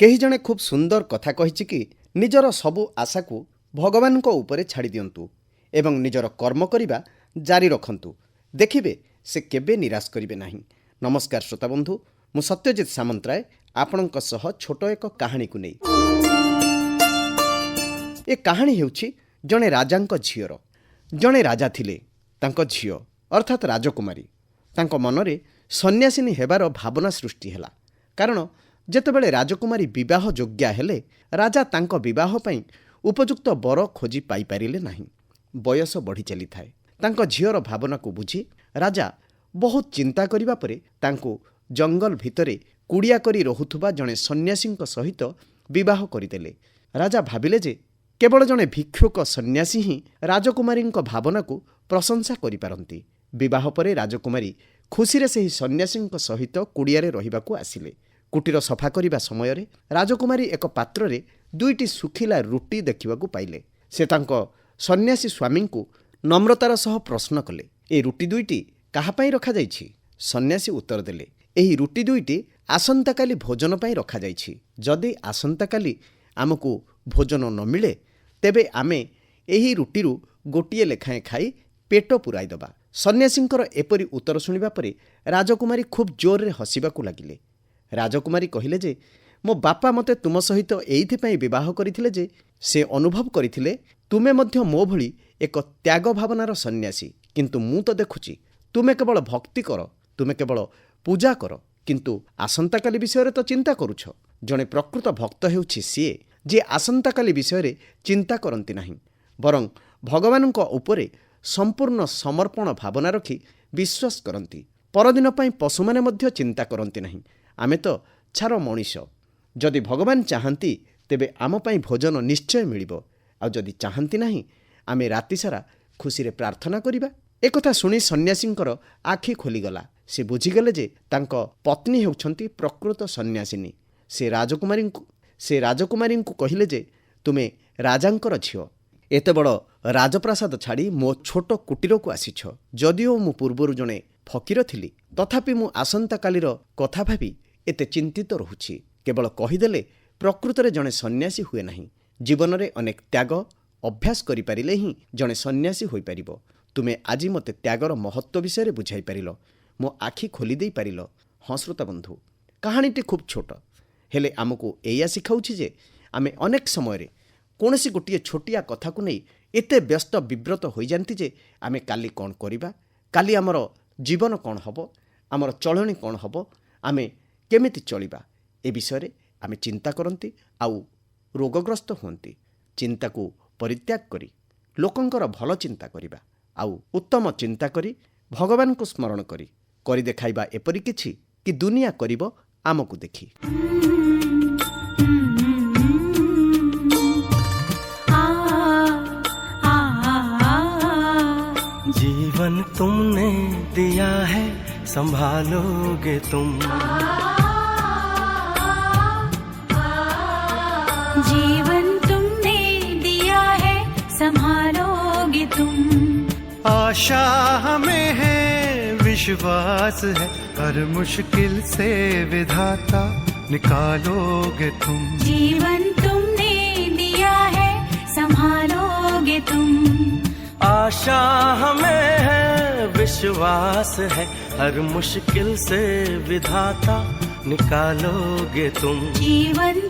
କେହି ଜଣେ ଖୁବ୍ ସୁନ୍ଦର କଥା କହିଛି କି ନିଜର ସବୁ ଆଶାକୁ ଭଗବାନଙ୍କ ଉପରେ ଛାଡ଼ି ଦିଅନ୍ତୁ ଏବଂ ନିଜର କର୍ମ କରିବା ଜାରି ରଖନ୍ତୁ। ଦେଖିବେ ସେ କେବେ ନିରାଶ କରିବେ ନାହିଁ। ନମସ୍କାର ଶ୍ରୋତାବନ୍ଧୁ, ମୁଁ ସତ୍ୟଜିତ ସାମନ୍ତରାୟ ଆପଣଙ୍କ ସହ ଛୋଟ ଏକ କାହାଣୀକୁ ନେଇ। ଏ କାହାଣୀ ହେଉଛି ଜଣେ ରାଜାଙ୍କ ଝିଅର। ଜଣେ ରାଜା ଥିଲେ, ତାଙ୍କ ଝିଅ ଅର୍ଥାତ୍ ରାଜକୁମାରୀ। ତାଙ୍କ ମନରେ ସନ୍ନ୍ୟାସିନୀ ହେବାର ଭାବନା ସୃଷ୍ଟି ହେଲା। କାରଣ ଯେତେବେଳେ ରାଜକୁମାରୀ ବିବାହ ଯୋଗ୍ୟା ହେଲେ, ରାଜା ତାଙ୍କ ବିବାହ ପାଇଁ ଉପଯୁକ୍ତ ବର ଖୋଜି ପାଇପାରିଲେ ନାହିଁ। ବୟସ ବଢ଼ି ଚାଲିଥାଏ। ତାଙ୍କ ଝିଅର ଭାବନାକୁ ବୁଝି ରାଜା ବହୁତ ଚିନ୍ତା କରିବା ପରେ ତାଙ୍କୁ ଜଙ୍ଗଲ ଭିତରେ କୁଡ଼ିଆ କରି ରହୁଥିବା ଜଣେ ସନ୍ନ୍ୟାସୀଙ୍କ ସହିତ ବିବାହ କରିଦେଲେ। ରାଜା ଭାବିଲେ ଯେ କେବଳ ଜଣେ ଭିକ୍ଷୁକ ସନ୍ନ୍ୟାସୀ ହିଁ ରାଜକୁମାରୀଙ୍କ ଭାବନାକୁ ପ୍ରଶଂସା କରିପାରନ୍ତି। ବିବାହ ପରେ ରାଜକୁମାରୀ ଖୁସିରେ ସେହି ସନ୍ନ୍ୟାସୀଙ୍କ ସହିତ କୁଡ଼ିଆରେ ରହିବାକୁ ଆସିଲେ। କୁଟୀର ସଫା କରିବା ସମୟରେ ରାଜକୁମାରୀ ଏକ ପାତ୍ରରେ 2ଟି ଶୁଖିଲା ରୁଟି ଦେଖିବାକୁ ପାଇଲେ। ସେ ତାଙ୍କ ସନ୍ନ୍ୟାସୀ ସ୍ୱାମୀଙ୍କୁ ନମ୍ରତାର ସହ ପ୍ରଶ୍ନ କଲେ, ଏ ରୁଟି 2ଟି କାହା ପାଇଁ ରଖାଯାଇଛି? ସନ୍ନ୍ୟାସୀ ଉତ୍ତର ଦେଲେ, ଏହି ରୁଟି 2ଟି ଆସନ୍ତାକାଲି ଭୋଜନ ପାଇଁ ରଖାଯାଇଛି। ଯଦି ଆସନ୍ତାକାଲି ଆମକୁ ଭୋଜନ ନ ମିଳେ, ତେବେ ଆମେ ଏହି ରୁଟିରୁ ଗୋଟିଏ ଲେଖାଏଁ ଖାଇ ପେଟ ପୂରାଇଦେବା। ସନ୍ନ୍ୟାସୀଙ୍କର ଏପରି ଉତ୍ତର ଶୁଣିବା ପରେ ରାଜକୁମାରୀ ଖୁବ୍ ଜୋରରେ ହସିବାକୁ ଲାଗିଲେ। ରାଜକୁମାରୀ କହିଲେ ଯେ ମୋ ବାପା ମୋତେ ତୁମ ସହିତ ଏଇଥିପାଇଁ ବିବାହ କରିଥିଲେ ଯେ ସେ ଅନୁଭବ କରିଥିଲେ ତୁମେ ମଧ୍ୟ ମୋ ଭଳି ଏକ ତ୍ୟାଗ ଭାବନାର ସନ୍ନ୍ୟାସୀ। କିନ୍ତୁ ମୁଁ ତ ଦେଖୁଛି ତୁମେ କେବଳ ଭକ୍ତି କର, ତୁମେ କେବଳ ପୂଜା କର, କିନ୍ତୁ ଆସନ୍ତାକାଲି ବିଷୟରେ ତ ଚିନ୍ତା କରୁଛ। ଜଣେ ପ୍ରକୃତ ଭକ୍ତ ହେଉଛି ସିଏ ଯିଏ ଆସନ୍ତାକାଲି ବିଷୟରେ ଚିନ୍ତା କରନ୍ତି ନାହିଁ, ବରଂ ଭଗବାନଙ୍କ ଉପରେ ସମ୍ପୂର୍ଣ୍ଣ ସମର୍ପଣ ଭାବନା ରଖି ବିଶ୍ୱାସ କରନ୍ତି। ପରଦିନ ପାଇଁ ପଶୁମାନେ ମଧ୍ୟ ଚିନ୍ତା କରନ୍ତି ନାହିଁ। ଆମେ ତ ଛାର ମଣିଷ। ଯଦି ଭଗବାନ ଚାହାନ୍ତି ତେବେ ଆମ ପାଇଁ ଭୋଜନ ନିଶ୍ଚୟ ମିଳିବ, ଆଉ ଯଦି ଚାହାନ୍ତି ନାହିଁ ଆମେ ରାତିସାରା ଖୁସିରେ ପ୍ରାର୍ଥନା କରିବା। ଏକଥା ଶୁଣି ସନ୍ନ୍ୟାସୀଙ୍କର ଆଖି ଖୋଲିଗଲା। ସେ ବୁଝିଗଲେ ଯେ ତାଙ୍କ ପତ୍ନୀ ହେଉଛନ୍ତି ପ୍ରକୃତ ସନ୍ନ୍ୟାସିନୀ। ସେ ରାଜକୁମାରୀଙ୍କୁ କହିଲେ ଯେ ତୁମେ ରାଜାଙ୍କର ଝିଅ, ଏତେ ବଡ଼ ରାଜପ୍ରାସାଦ ଛାଡ଼ି ମୋ ଛୋଟ କୁଟୀରକୁ ଆସିଛ। ଯଦିଓ ମୁଁ ପୂର୍ବରୁ ଜଣେ ଫକୀର ଥିଲି, ତଥାପି ମୁଁ ଆସନ୍ତାକାଲିର କଥା ଭାବି ଏତେ ଚିନ୍ତିତ ରହୁଛି। କେବଳ କହିଦେଲେ ପ୍ରକୃତରେ ଜଣେ ସନ୍ନ୍ୟାସୀ ହୁଏ ନାହିଁ। ଜୀବନରେ ଅନେକ ତ୍ୟାଗ ଅଭ୍ୟାସ କରିପାରିଲେ ହିଁ ଜଣେ ସନ୍ନ୍ୟାସୀ ହୋଇପାରିବ। ତୁମେ ଆଜି ମୋତେ ତ୍ୟାଗର ମହତ୍ତ୍ୱ ବିଷୟରେ ବୁଝାଇ ପାରିଲ, ମୋ ଆଖି ଖୋଲି ଦେଇ ପାରିଲ। ହଁ ଶ୍ରୋତାବନ୍ଧୁ, କାହାଣୀଟି ଖୁବ୍ ଛୋଟ, ହେଲେ ଆମକୁ ଏଇଆ ଶିଖାଉଛି ଯେ ଆମେ ଅନେକ ସମୟରେ କୌଣସି ଗୋଟିଏ ଛୋଟିଆ କଥାକୁ ନେଇ ଏତେ ବ୍ୟସ୍ତ ବିବ୍ରତ ହୋଇଯାନ୍ତି ଯେ ଆମେ କାଲି କ'ଣ କରିବା, କାଲି ଆମର ଜୀବନ କ'ଣ ହେବ, ଆମର ଚଳଣି କ'ଣ ହେବ, ଆମେ କେମିତି ଚଳିବା, ଏ ବିଷୟରେ ଆମେ ଚିନ୍ତା କରନ୍ତି ଆଉ ରୋଗଗ୍ରସ୍ତ ହୁଅନ୍ତି। ଚିନ୍ତାକୁ ପରିତ୍ୟାଗ କରି ଲୋକଙ୍କର ଭଲ ଚିନ୍ତା କରିବା ଆଉ ଉତ୍ତମ ଚିନ୍ତା କରି ଭଗବାନଙ୍କୁ ସ୍ମରଣ କରି ଦେଖାଇବା ଏପରି କିଛି କି ଦୁନିଆ କରିବ ଆମକୁ ଦେଖି। जीवन तुमने दिया है संभालोगे तुम, जीवन तुमने दिया है संभालोगे तुम। आशा हमें है, विश्वास है, हर मुश्किल से विधाता निकालोगे तुम। जीवन तुमने दिया है संभालोगे तुम। आशा हमें है, विश्वास है, हर मुश्किल से विधाता निकालोगे तुम। जीवन